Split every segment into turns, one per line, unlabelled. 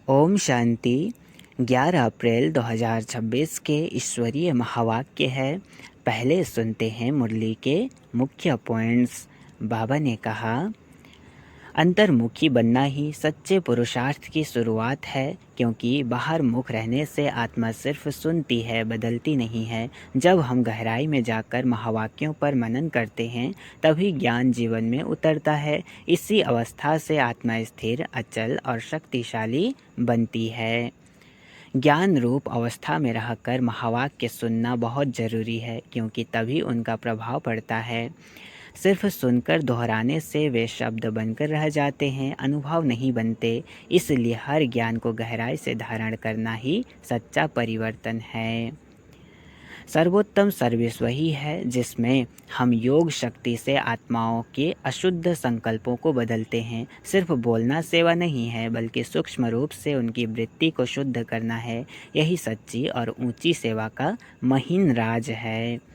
ओम शांति। 11 अप्रैल 2026 के ईश्वरीय महावाक्य है। पहले सुनते हैं मुरली के मुख्य पॉइंट्स। बाबा ने कहा, अंतर्मुखी बनना ही सच्चे पुरुषार्थ की शुरुआत है, क्योंकि बाहर मुख रहने से आत्मा सिर्फ सुनती है, बदलती नहीं है। जब हम गहराई में जाकर महावाक्यों पर मनन करते हैं, तभी ज्ञान जीवन में उतरता है। इसी अवस्था से आत्मा स्थिर, अचल और शक्तिशाली बनती है। ज्ञान रूप अवस्था में रहकर महावाक्य सुनना बहुत ज़रूरी है, क्योंकि तभी उनका प्रभाव पड़ता है। सिर्फ सुनकर दोहराने से वे शब्द बनकर रह जाते हैं, अनुभव नहीं बनते। इसलिए हर ज्ञान को गहराई से धारण करना ही सच्चा परिवर्तन है। सर्वोत्तम सर्विस वही है जिसमें हम योग शक्ति से आत्माओं के अशुद्ध संकल्पों को बदलते हैं। सिर्फ बोलना सेवा नहीं है, बल्कि सूक्ष्म रूप से उनकी वृत्ति को शुद्ध करना है। यही सच्ची और ऊंची सेवा का महीन राज है।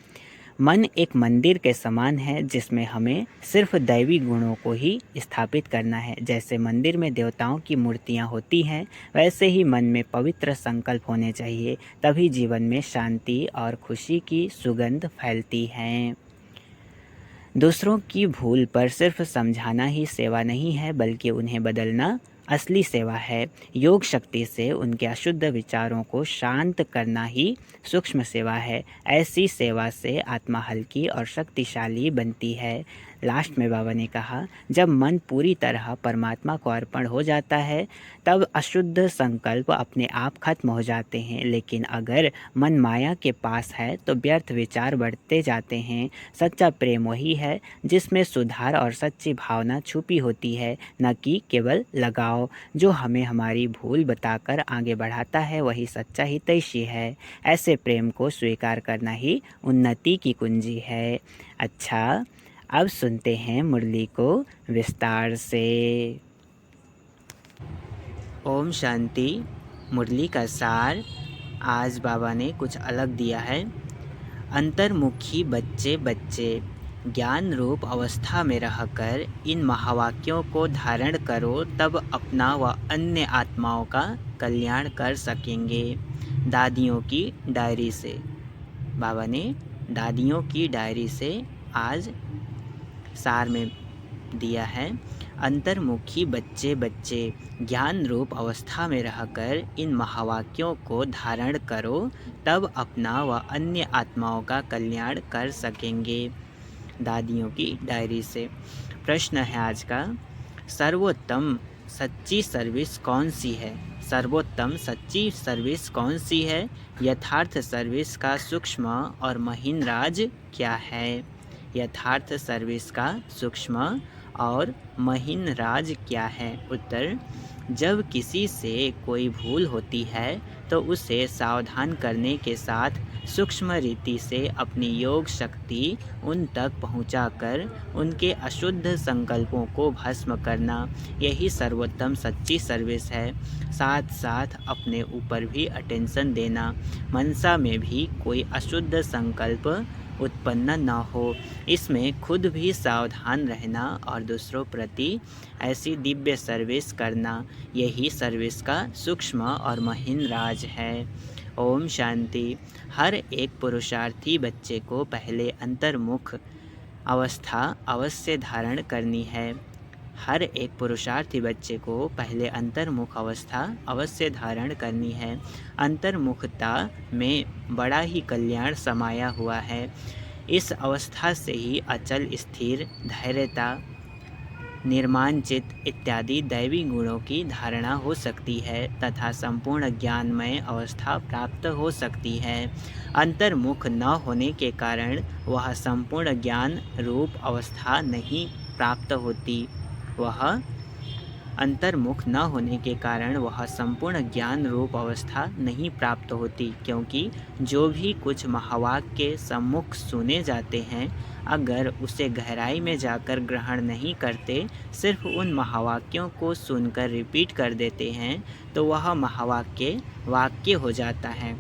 मन एक मंदिर के समान है, जिसमें हमें सिर्फ दैवी गुणों को ही स्थापित करना है। जैसे मंदिर में देवताओं की मूर्तियाँ होती हैं, वैसे ही मन में पवित्र संकल्प होने चाहिए। तभी जीवन में शांति और खुशी की सुगंध फैलती है। दूसरों की भूल पर सिर्फ समझाना ही सेवा नहीं है, बल्कि उन्हें बदलना असली सेवा है। योग शक्ति से उनके अशुद्ध विचारों को शांत करना ही सूक्ष्म सेवा है। ऐसी सेवा से आत्मा हल्की और शक्तिशाली बनती है। लास्ट में बाबा ने कहा, जब मन पूरी तरह परमात्मा को अर्पण हो जाता है, तब अशुद्ध संकल्प अपने आप खत्म हो जाते हैं। लेकिन अगर मन माया के पास है, तो व्यर्थ विचार बढ़ते जाते हैं। सच्चा प्रेम वही है जिसमें सुधार और सच्ची भावना छुपी होती है, न कि केवल लगाव। जो हमें हमारी भूल बताकर आगे बढ़ाता है, वही सच्चा हितैषी है। ऐसे प्रेम को स्वीकार करना ही उन्नति की कुंजी है। अच्छा, अब सुनते हैं मुरली को विस्तार से। ओम शांति। मुरली का सार आज बाबा ने कुछ अलग दिया है। अंतर्मुखी बच्चे बच्चे, ज्ञान रूप अवस्था में रहकर इन महावाक्यों को धारण करो, तब अपना व अन्य आत्माओं का कल्याण कर सकेंगे। दादियों की डायरी से बाबा ने दादियों की डायरी से आज सार में दिया है। अंतर्मुखी बच्चे बच्चे, ज्ञान रूप अवस्था में रहकर इन महावाक्यों को धारण करो, तब अपना व अन्य आत्माओं का कल्याण कर सकेंगे। दादियों की डायरी से प्रश्न है आज का, सर्वोत्तम सच्ची सर्विस कौन सी है? सर्वोत्तम सच्ची सर्विस कौन सी है? यथार्थ सर्विस का सूक्ष्म और महीन राज क्या है? यथार्थ सर्विस का सूक्ष्म और महीन राज क्या है? उत्तर, जब किसी से कोई भूल होती है, तो उसे सावधान करने के साथ सूक्ष्म रीति से अपनी योग शक्ति उन तक पहुंचाकर उनके अशुद्ध संकल्पों को भस्म करना, यही सर्वोत्तम सच्ची सर्विस है। साथ साथ अपने ऊपर भी अटेंशन देना, मनसा में भी कोई अशुद्ध संकल्प उत्पन्न न हो। इसमें खुद भी सावधान रहना और दूसरों प्रति ऐसी दिव्य सर्विस करना, यही सर्विस का सूक्ष्म और महीन राज है। ओम शांति। हर एक पुरुषार्थी बच्चे को पहले अंतर्मुख अवस्था अवश्य धारण करनी है। हर एक पुरुषार्थी बच्चे को पहले अंतर्मुख अवस्था अवश्य धारण करनी है। अंतर्मुखता में बड़ा ही कल्याण समाया हुआ है। इस अवस्था से ही अचल, स्थिर, धैर्यता, निर्माणचित इत्यादि दैवी गुणों की धारणा हो सकती है तथा संपूर्ण ज्ञानमय अवस्था प्राप्त हो सकती है। अंतर्मुख न होने के कारण वह संपूर्ण ज्ञान रूप अवस्था नहीं प्राप्त होती। अंतर्मुख न होने के कारण वह संपूर्ण ज्ञान रूप अवस्था नहीं प्राप्त होती, क्योंकि जो भी कुछ महावाक्य सम्मुख सुने जाते हैं, अगर उसे गहराई में जाकर ग्रहण नहीं करते, सिर्फ उन महावाक्यों को सुनकर रिपीट कर देते हैं, तो वह महावाक्य वाक्य हो जाता है।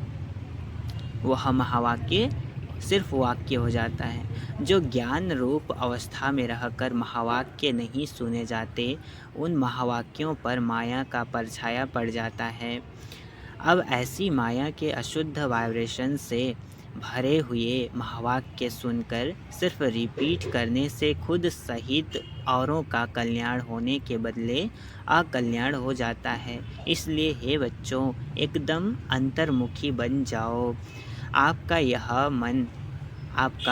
वह महावाक्य सिर्फ वाक्य हो जाता है। जो ज्ञान रूप अवस्था में रहकर महावाक्य नहीं सुने जाते, उन महावाक्यों पर माया का परछाया पड़ जाता है। अब ऐसी माया के अशुद्ध वाइब्रेशन से भरे हुए महावाक्य सुनकर सिर्फ रिपीट करने से खुद सहित औरों का कल्याण होने के बदले अकल्याण हो जाता है। इसलिए हे बच्चों, एकदम अंतर्मुखी बन जाओ। आपका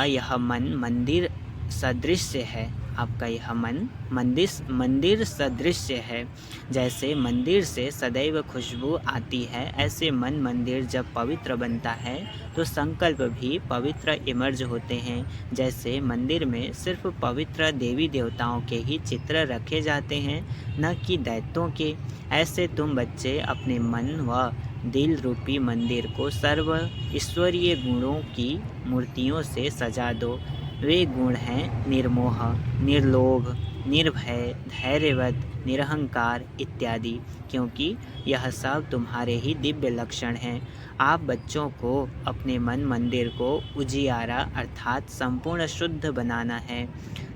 यह मन मंदिर सदृश है। आपका यह मन मंदिर सदृश है। जैसे मंदिर से सदैव खुशबू आती है, ऐसे मन मंदिर जब पवित्र बनता है तो संकल्प भी पवित्र इमर्ज होते हैं। जैसे मंदिर में सिर्फ पवित्र देवी देवताओं के ही चित्र रखे जाते हैं, न कि दैत्यों के, ऐसे तुम बच्चे अपने मन व दिल रूपी मंदिर को सर्व ईश्वरीय गुणों की मूर्तियों से सजा दो। वे गुण हैं निर्मोह, निर्लोभ, निर्भय, धैर्यवत, निरहंकार इत्यादि, क्योंकि यह सब तुम्हारे ही दिव्य लक्षण हैं। आप बच्चों को अपने मन मंदिर को उजियारा अर्थात संपूर्ण शुद्ध बनाना है।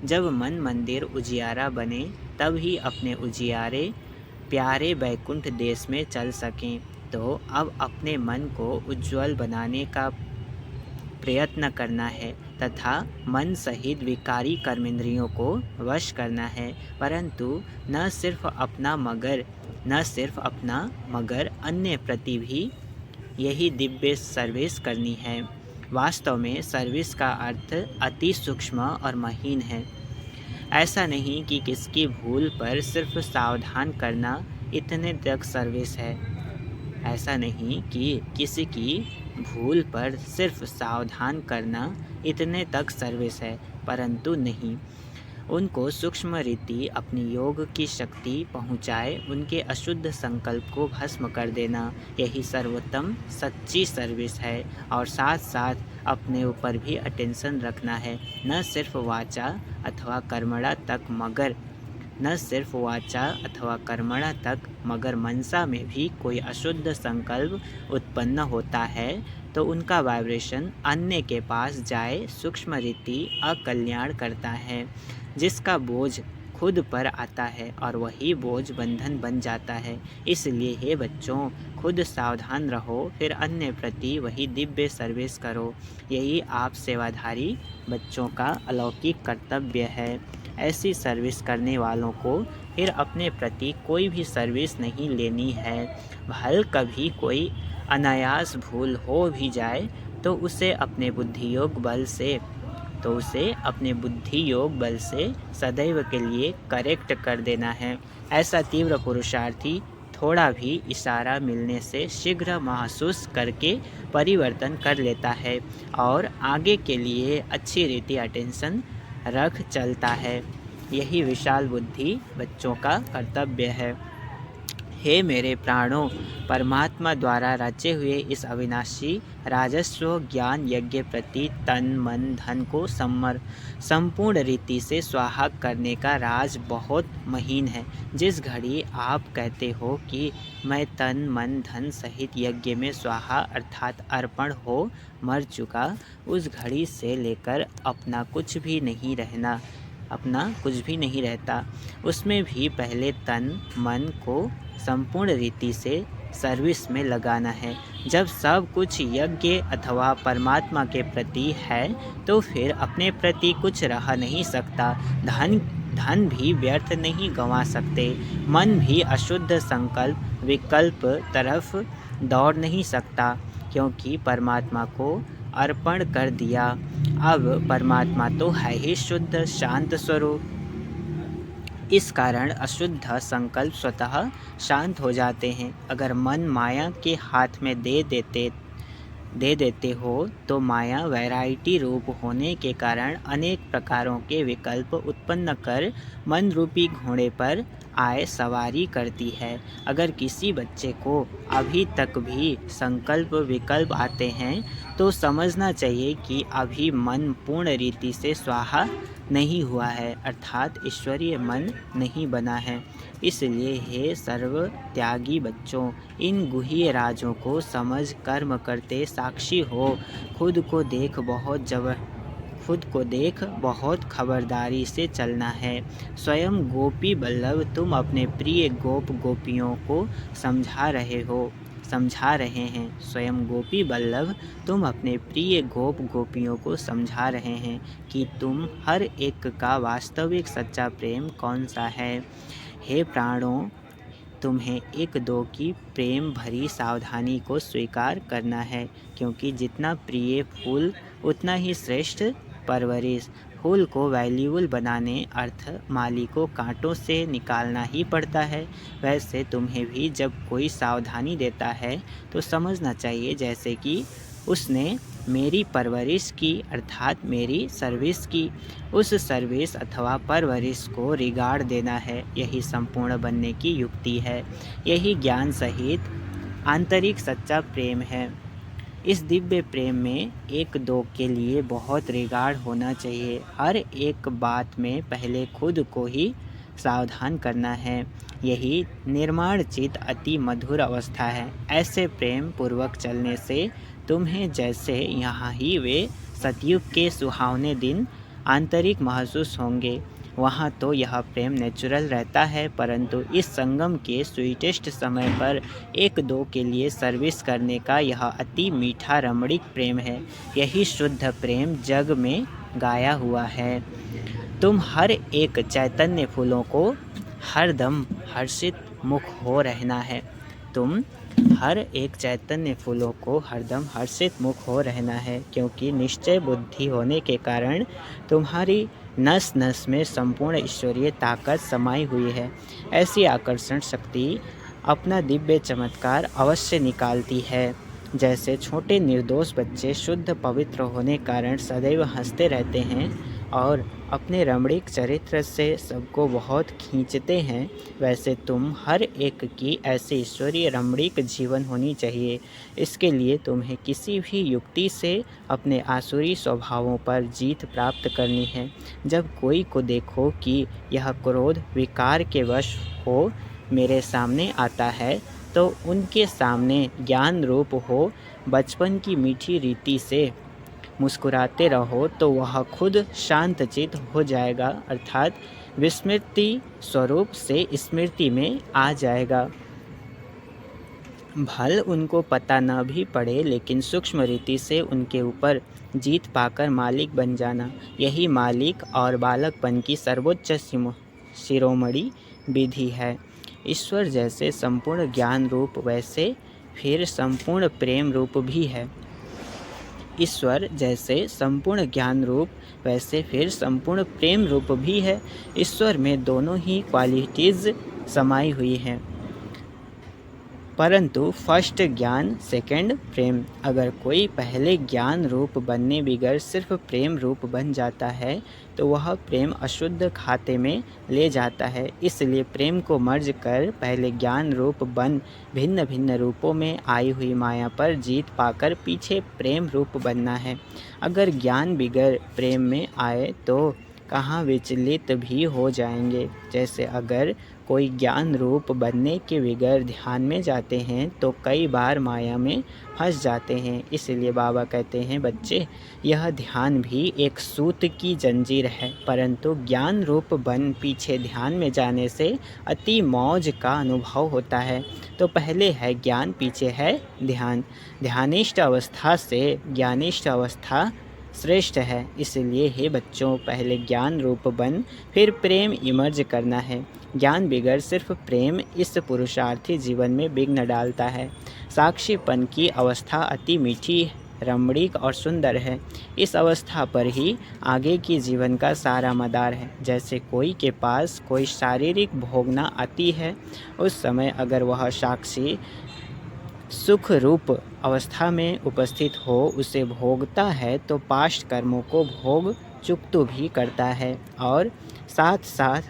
जब मन मंदिर उजियारा बने तब ही अपने उजियारे प्यारे बैकुंठ देश में चल सकें। तो अब अपने मन को उज्ज्वल बनाने का प्रयत्न करना है तथा मन सहित विकारी कर्मेंद्रियों को वश करना है, परंतु न सिर्फ अपना मगर अन्य प्रति भी यही दिव्य सर्विस करनी है। वास्तव में सर्विस का अर्थ अति सूक्ष्म और महीन है। ऐसा नहीं कि किसकी भूल पर सिर्फ सावधान करना इतने तक सर्विस है। ऐसा नहीं कि किसी की भूल पर सिर्फ सावधान करना इतने तक सर्विस है, परंतु नहीं, उनको सूक्ष्म रीति अपनी योग की शक्ति पहुँचाए, उनके अशुद्ध संकल्प को भस्म कर देना, यही सर्वोत्तम सच्ची सर्विस है। और साथ साथ अपने ऊपर भी अटेंशन रखना है, न सिर्फ वाचा अथवा कर्मणा तक मगर मनसा में भी कोई अशुद्ध संकल्प उत्पन्न होता है तो उनका वाइब्रेशन अन्य के पास जाए सूक्ष्म रीति अकल्याण करता है, जिसका बोझ खुद पर आता है और वही बोझ बंधन बन जाता है। इसलिए हे बच्चों, खुद सावधान रहो, फिर अन्य प्रति वही दिव्य सर्विस करो। यही आप सेवाधारी बच्चों का अलौकिक कर्तव्य है। ऐसी सर्विस करने वालों को फिर अपने प्रति कोई भी सर्विस नहीं लेनी है। भल कभी कोई अनायास भूल हो भी जाए तो उसे अपने बुद्धि योग बल से सदैव के लिए करेक्ट कर देना है। ऐसा तीव्र पुरुषार्थी थोड़ा भी इशारा मिलने से शीघ्र महसूस करके परिवर्तन कर लेता है और आगे के लिए अच्छी रीति अटेंशन रख चलता है। यही विशाल बुद्धि बच्चों का कर्तव्य है। हे मेरे प्राणों, परमात्मा द्वारा रचे हुए इस अविनाशी राजस्व ज्ञान यज्ञ प्रति तन मन धन को संपूर्ण रीति से स्वाहा करने का राज बहुत महीन है। जिस घड़ी आप कहते हो कि मैं तन मन धन सहित यज्ञ में स्वाहा अर्थात अर्पण हो मर चुका, उस घड़ी से लेकर अपना कुछ भी नहीं रहता। उसमें भी पहले तन मन को संपूर्ण रीति से सर्विस में लगाना है। जब सब कुछ यज्ञ अथवा परमात्मा के प्रति है तो फिर अपने प्रति कुछ रह नहीं सकता। धन भी व्यर्थ नहीं गंवा सकते, मन भी अशुद्ध संकल्प विकल्प तरफ दौड़ नहीं सकता, क्योंकि परमात्मा को अर्पण कर दिया। अब परमात्मा तो है ही शुद्ध शांत स्वरूप। इस कारण अशुद्ध संकल्प स्वतः शांत हो जाते हैं। अगर मन माया के हाथ में दे देते हो तो माया वैरायटी रूप होने के कारण अनेक प्रकारों के विकल्प उत्पन्न कर मन रूपी घोड़े पर आय सवारी करती है। अगर किसी बच्चे को अभी तक भी संकल्प विकल्प आते हैं तो समझना चाहिए कि अभी मन पूर्ण रीति से स्वाहा नहीं हुआ है, अर्थात ईश्वरीय मन नहीं बना है। इसलिए हे सर्व त्यागी बच्चों, इन गुह्य राजों को समझ कर्म करते साक्षी हो। खुद को देख बहुत खबरदारी से चलना है। स्वयं गोपी बल्लभ तुम अपने प्रिय गोप गोपियों को समझा रहे हैं। स्वयं गोपी बल्लभ तुम अपने प्रिय गोप गोपियों को समझा रहे हैं कि तुम हर एक का वास्तविक सच्चा प्रेम कौन सा है। हे प्राणों, तुम्हें एक दो की प्रेम भरी सावधानी को स्वीकार करना है, क्योंकि जितना प्रिय फूल उतना ही श्रेष्ठ परवरिश। फूल को वैल्यूबल बनाने अर्थ माली को कांटों से निकालना ही पड़ता है। वैसे तुम्हें भी जब कोई सावधानी देता है तो समझना चाहिए जैसे कि उसने मेरी परवरिश की, अर्थात मेरी सर्विस की। उस सर्विस अथवा परवरिश को रिगार्ड देना है। यही संपूर्ण बनने की युक्ति है। यही ज्ञान सहित आंतरिक सच्चा प्रेम है। इस दिव्य प्रेम में एक दो के लिए बहुत रिगार्ड होना चाहिए। हर एक बात में पहले खुद को ही सावधान करना है। यही निर्माण चित अति मधुर अवस्था है। ऐसे प्रेम पूर्वक चलने से तुम्हें जैसे यहाँ ही वे सतयुग के सुहावने दिन आंतरिक महसूस होंगे, वहाँ तो यह प्रेम नेचुरल रहता है, परंतु इस संगम के स्वीटेस्ट समय पर एक दो के लिए सर्विस करने का यह अति मीठा रमणीक प्रेम है। यही शुद्ध प्रेम जग में गाया हुआ है। तुम हर एक चैतन्य फूलों को हरदम हर्षित मुख हो रहना है। तुम हर एक चैतन्य फूलों को हरदम हर्षित मुख हो रहना है, क्योंकि निश्चय बुद्धि होने के कारण तुम्हारी नस नस में संपूर्ण ईश्वरीय ताकत समाई हुई है। ऐसी आकर्षण शक्ति अपना दिव्य चमत्कार अवश्य निकालती है। जैसे छोटे निर्दोष बच्चे शुद्ध पवित्र होने कारण सदैव हंसते रहते हैं और अपने रमणीक चरित्र से सबको बहुत खींचते हैं, वैसे तुम हर एक की ऐसे ईश्वरीय रमणीक जीवन होनी चाहिए। इसके लिए तुम्हें किसी भी युक्ति से अपने आसुरी स्वभावों पर जीत प्राप्त करनी है। जब कोई को देखो कि यह क्रोध विकार के वश हो मेरे सामने आता है, तो उनके सामने ज्ञान रूप हो बचपन की मीठी रीति से मुस्कुराते रहो, तो वह खुद शांतचित हो जाएगा, अर्थात विस्मृति स्वरूप से स्मृति में आ जाएगा। भल उनको पता न भी पड़े, लेकिन सूक्ष्म रीति से उनके ऊपर जीत पाकर मालिक बन जाना, यही मालिक और बालकपन की सर्वोच्च शिरोमणि विधि है। ईश्वर जैसे संपूर्ण ज्ञान रूप वैसे फिर संपूर्ण प्रेम रूप भी है। ईश्वर जैसे संपूर्ण ज्ञान रूप वैसे फिर संपूर्ण प्रेम रूप भी है। ईश्वर में दोनों ही क्वालिटीज़ समाई हुई हैं, परंतु फर्स्ट ज्ञान सेकंड प्रेम। अगर कोई पहले ज्ञान रूप बनने बिगर सिर्फ प्रेम रूप बन जाता है तो वह प्रेम अशुद्ध खाते में ले जाता है। इसलिए प्रेम को मर्ज कर पहले ज्ञान रूप बन भिन्न भिन्न रूपों में आई हुई माया पर जीत पाकर पीछे प्रेम रूप बनना है। अगर ज्ञान बिगर प्रेम में आए तो कहाँ विचलित भी हो जाएंगे। जैसे अगर कोई ज्ञान रूप बनने के बगैर ध्यान में जाते हैं तो कई बार माया में फंस जाते हैं। इसलिए बाबा कहते हैं, बच्चे, यह ध्यान भी एक सूत की जंजीर है, परंतु ज्ञान रूप बन पीछे ध्यान में जाने से अति मौज का अनुभव होता है। तो पहले है ज्ञान, पीछे है ध्यान। ध्यानिष्ठ अवस्था से ज्ञानिष्ठ अवस्था श्रेष्ठ है। इसलिए हे बच्चों, पहले ज्ञान रूप बन फिर प्रेम इमर्ज करना है। ज्ञान बिगड़ सिर्फ प्रेम इस पुरुषार्थी जीवन में विघ्न डालता है। साक्षीपन की अवस्था अति मीठी, रमणीक और सुंदर है। इस अवस्था पर ही आगे की जीवन का सारा मदार है। जैसे कोई के पास कोई शारीरिक भोगना आती है, उस समय अगर वह साक्षी सुख रूप अवस्था में उपस्थित हो उसे भोगता है तो पास्ट कर्मों को भोग चुकतु भी करता है और साथ साथ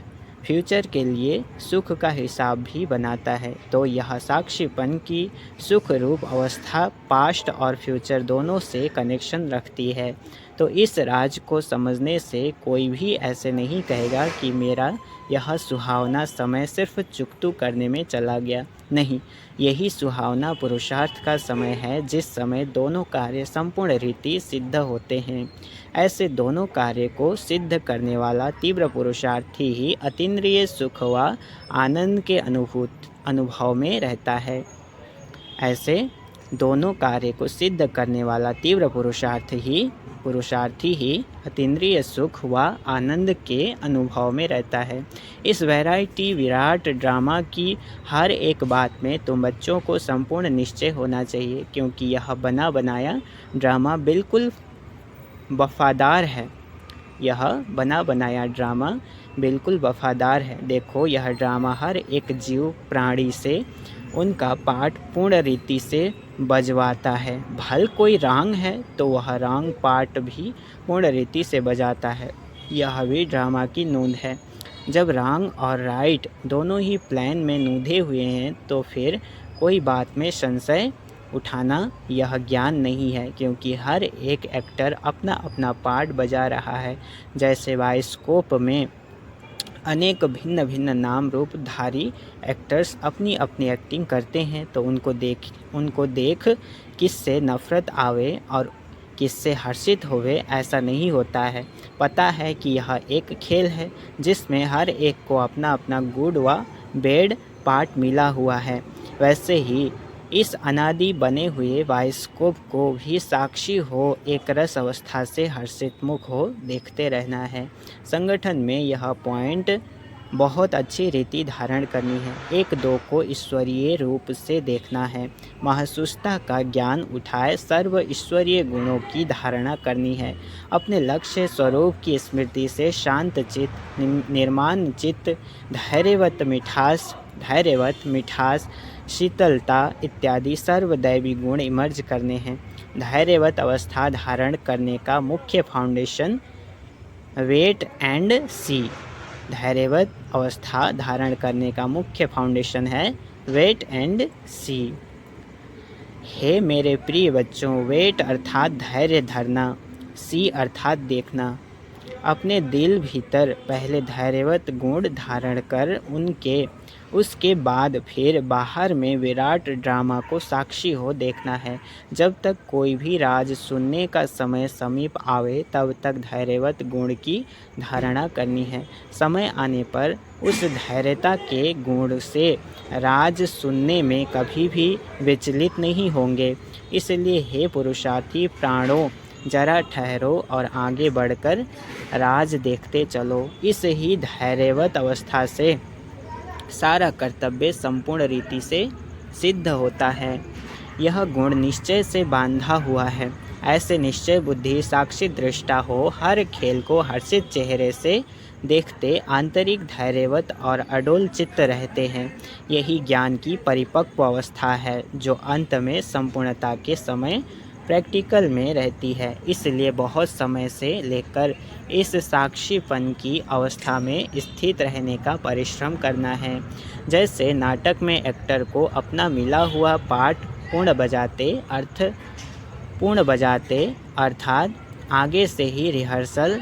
फ्यूचर के लिए सुख का हिसाब भी बनाता है। तो यह साक्षीपन की सुख रूप अवस्था पास्ट और फ्यूचर दोनों से कनेक्शन रखती है। तो इस राज को समझने से कोई भी ऐसे नहीं कहेगा कि मेरा यह सुहावना समय सिर्फ चुकतू करने में चला गया। नहीं, यही सुहावना पुरुषार्थ का समय है जिस समय दोनों कार्य संपूर्ण रीति सिद्ध होते हैं। ऐसे दोनों कार्य को सिद्ध करने वाला तीव्र पुरुषार्थी ही अतीन्द्रिय सुख व आनंद के अनुभव में रहता है। ऐसे दोनों कार्य को सिद्ध करने वाला तीव्र पुरुषार्थी ही अतीन्द्रिय सुख व आनंद के अनुभव में रहता है। इस वैरायटी विराट ड्रामा की हर एक बात में तुम बच्चों को संपूर्ण निश्चय होना चाहिए, क्योंकि यह बना बनाया ड्रामा बिल्कुल वफादार है। यह बना बनाया ड्रामा बिल्कुल वफादार है। देखो, यह ड्रामा हर एक जीव प्राणी से उनका पाठ पूर्ण रीति से बजवाता है। भल कोई रांग है तो वह रांग पाठ भी पूर्ण रीति से बजाता है। यह भी ड्रामा की नूंद है। जब रांग और राइट दोनों ही प्लान में नूंधे हुए हैं तो फिर कोई बात में संशय उठाना यह ज्ञान नहीं है, क्योंकि हर एक एक्टर अपना अपना पार्ट बजा रहा है। जैसे बायोस्कोप में अनेक भिन्न भिन्न नाम रूपधारी एक्टर्स अपनी अपनी एक्टिंग करते हैं, तो उनको देख किससे नफ़रत आवे और किससे हर्षित होवे ऐसा नहीं होता है। पता है कि यह एक खेल है जिसमें हर एक को अपना अपना गुड व बैड पार्ट मिला हुआ है। वैसे ही इस अनादि बने हुए बायोस्कोप को भी साक्षी हो एक रस अवस्था से हर्षित मुख हो देखते रहना है। संगठन में यह पॉइंट बहुत अच्छी रीति धारण करनी है। एक दो को ईश्वरीय रूप से देखना है। महसूसता का ज्ञान उठाए सर्व ईश्वरीय गुणों की धारणा करनी है। अपने लक्ष्य स्वरूप की स्मृति से शांत चित्त, निर्माण चित्त, धैर्यवत मिठास, शीतलता इत्यादि सर्वदैवी गुण इमर्ज करने हैं। धैर्यवत अवस्था धारण करने का मुख्य फाउंडेशन वेट एंड सी। धैर्यवत अवस्था धारण करने का मुख्य फाउंडेशन है वेट एंड सी। हे मेरे प्रिय बच्चों, वेट अर्थात धैर्य धरना, सी अर्थात देखना। अपने दिल भीतर पहले धैर्यवत गुण धारण कर उसके बाद फिर बाहर में विराट ड्रामा को साक्षी हो देखना है। जब तक कोई भी राज सुनने का समय समीप आवे तब तक धैर्यवत गुण की धारणा करनी है। समय आने पर उस धैर्यता के गुण से राज सुनने में कभी भी विचलित नहीं होंगे। इसलिए हे पुरुषार्थी प्राणों, जरा ठहरो और आगे बढ़कर राज देखते चलो। इस ही धैर्यवत अवस्था से सारा कर्तव्य संपूर्ण रीति से सिद्ध होता है। यह गुण निश्चय से बांधा हुआ है। ऐसे निश्चय बुद्धि साक्षी दृष्टा हो हर खेल को हर्षित चेहरे से देखते आंतरिक धैर्यवत और अडोल चित्त रहते हैं। यही ज्ञान की परिपक्व अवस्था है जो अंत में संपूर्णता के समय प्रैक्टिकल में रहती है। इसलिए बहुत समय से लेकर इस साक्षीपन की अवस्था में स्थित रहने का परिश्रम करना है। जैसे नाटक में एक्टर को अपना मिला हुआ पार्ट पूर्ण बजाते अर्थात आगे से ही रिहर्सल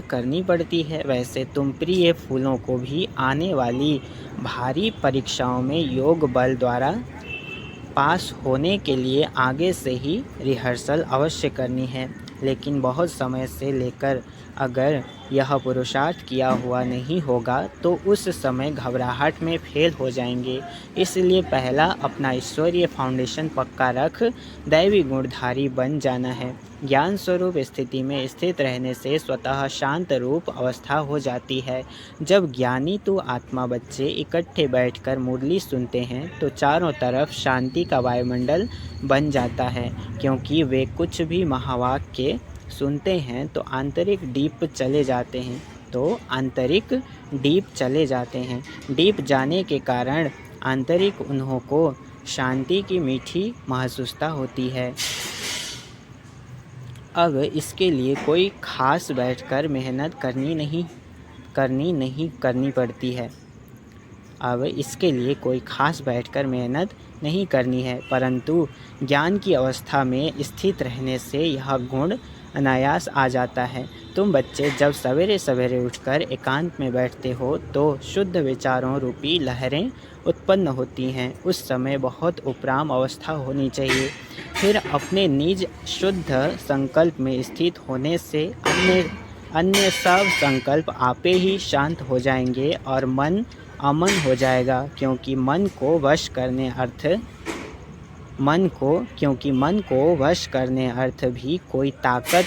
करनी पड़ती है। वैसे तुम प्रिय फूलों को भी आने वाली भारी परीक्षाओं में योग बल द्वारा पास होने के लिए आगे से ही रिहर्सल अवश्य करनी है। लेकिन बहुत समय से लेकर अगर यह पुरुषार्थ किया हुआ नहीं होगा तो उस समय घबराहट में फेल हो जाएंगे। इसलिए पहला अपना ईश्वरीय फाउंडेशन पक्का रख दैवी गुणधारी बन जाना है। ज्ञान स्वरूप स्थिति में स्थित रहने से स्वतः शांत रूप अवस्था हो जाती है। जब ज्ञानी तो आत्मा बच्चे इकट्ठे बैठकर मुरली सुनते हैं तो चारों तरफ शांति का वायुमंडल बन जाता है, क्योंकि वे कुछ भी महावाक्य सुनते हैं तो आंतरिक डीप चले जाते हैं। डीप जाने के कारण आंतरिक उन्हों को शांति की मीठी महसूसता होती है। अब इसके लिए कोई खास बैठकर मेहनत करनी पड़ती है। अब इसके लिए कोई खास बैठकर मेहनत नहीं करनी है, परंतु ज्ञान की अवस्था में स्थित रहने से यह गुण अनायास आ जाता है। तुम बच्चे जब सवेरे सवेरे उठकर एकांत में बैठते हो तो शुद्ध विचारों रूपी लहरें उत्पन्न होती हैं। उस समय बहुत उपराम अवस्था होनी चाहिए। फिर अपने निज शुद्ध संकल्प में स्थित होने से अन्य सब संकल्प आपे ही शांत हो जाएंगे और मन अमन हो जाएगा, क्योंकि मन को वश करने अर्थ भी कोई ताकत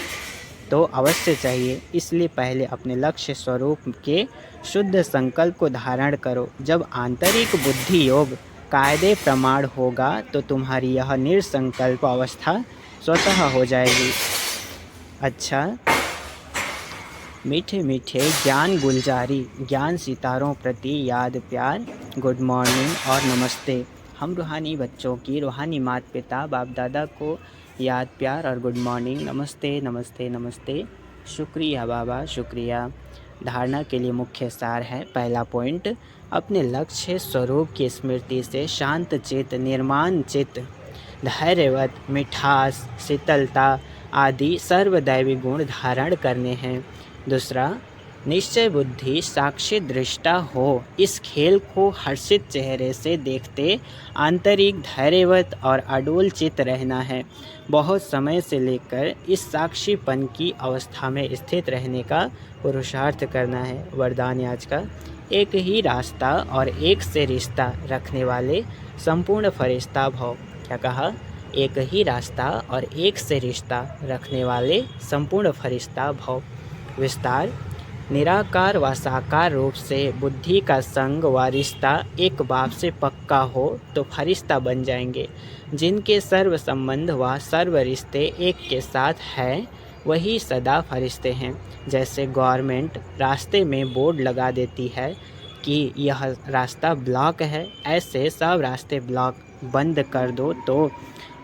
तो अवश्य चाहिए। इसलिए पहले अपने लक्ष्य स्वरूप के शुद्ध संकल्प को धारण करो। जब आंतरिक बुद्धि योग कायदे प्रमाण होगा तो तुम्हारी यह निर्संकल्प अवस्था स्वतः हो जाएगी। अच्छा, मीठे मीठे ज्ञान गुलजारी, ज्ञान सितारों प्रति याद प्यार, गुड मॉर्निंग और नमस्ते। हम रूहानी बच्चों की रूहानी माता पिता बाप दादा को याद प्यार और गुड मॉर्निंग, नमस्ते नमस्ते नमस्ते। शुक्रिया बाबा, शुक्रिया। धारणा के लिए मुख्य सार है। पहला पॉइंट, अपने लक्ष्य स्वरूप की स्मृति से शांत चित्त, निर्माण चित्त, धैर्यवत, मिठास, शीतलता आदि सर्वदैवी गुण धारण करने हैं। दूसरा, निश्चय बुद्धि साक्षी दृष्टा हो। इस खेल को हर्षित चेहरे से देखते आंतरिक धैर्यवत और अडोल चित्त रहना है। बहुत समय से लेकर इस साक्षीपन की अवस्था में स्थित रहने का पुरुषार्थ करना है। वरदान आज का, एक ही रास्ता और एक से रिश्ता रखने वाले संपूर्ण फरिश्ता भव। क्या कहा? एक ही रास्ता और एक से रिश्ता रखने वाले संपूर्ण फरिश्ता भव। विस्तार, निराकार व साकार रूप से बुद्धि का संग व रिश्ता एक बाप से पक्का हो तो फरिश्ता बन जाएंगे। जिनके सर्व संबंध व सर्व रिश्ते एक के साथ हैं वही सदा फरिश्ते हैं। जैसे गवर्नमेंट रास्ते में बोर्ड लगा देती है कि यह रास्ता ब्लॉक है, ऐसे सब रास्ते ब्लॉक बंद कर दो तो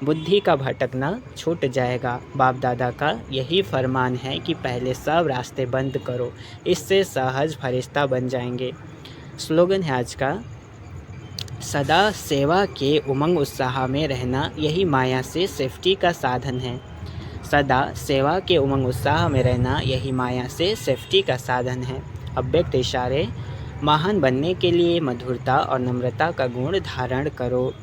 बुद्धि का भटकना छूट जाएगा। बाप दादा का यही फरमान है कि पहले सब रास्ते बंद करो, इससे सहज फरिश्ता बन जाएंगे। स्लोगन है आज का, सदा सेवा के उमंग उत्साह में रहना यही माया से सेफ्टी का साधन है। सदा सेवा के उमंग उत्साह में रहना यही माया से सेफ्टी का साधन है। अव्यक्त इशारे, महान बनने के लिए मधुरता और नम्रता का गुण धारण करो।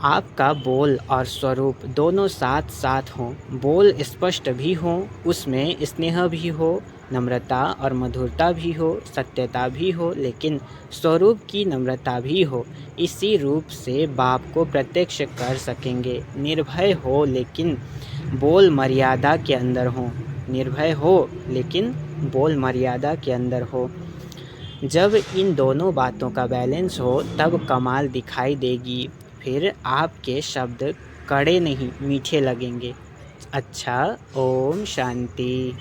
आपका बोल और स्वरूप दोनों साथ साथ हों। बोल स्पष्ट भी हो, उसमें स्नेह भी हो, नम्रता और मधुरता भी हो, सत्यता भी हो, लेकिन स्वरूप की नम्रता भी हो। इसी रूप से बाप को प्रत्यक्ष कर सकेंगे। निर्भय हो लेकिन बोल मर्यादा के अंदर हो। निर्भय हो लेकिन बोल मर्यादा के अंदर हो। जब इन दोनों बातों का बैलेंस हो तब कमाल दिखाई देगी। फिर आपके शब्द कड़े नहीं मीठे लगेंगे। अच्छा, ओम शांति।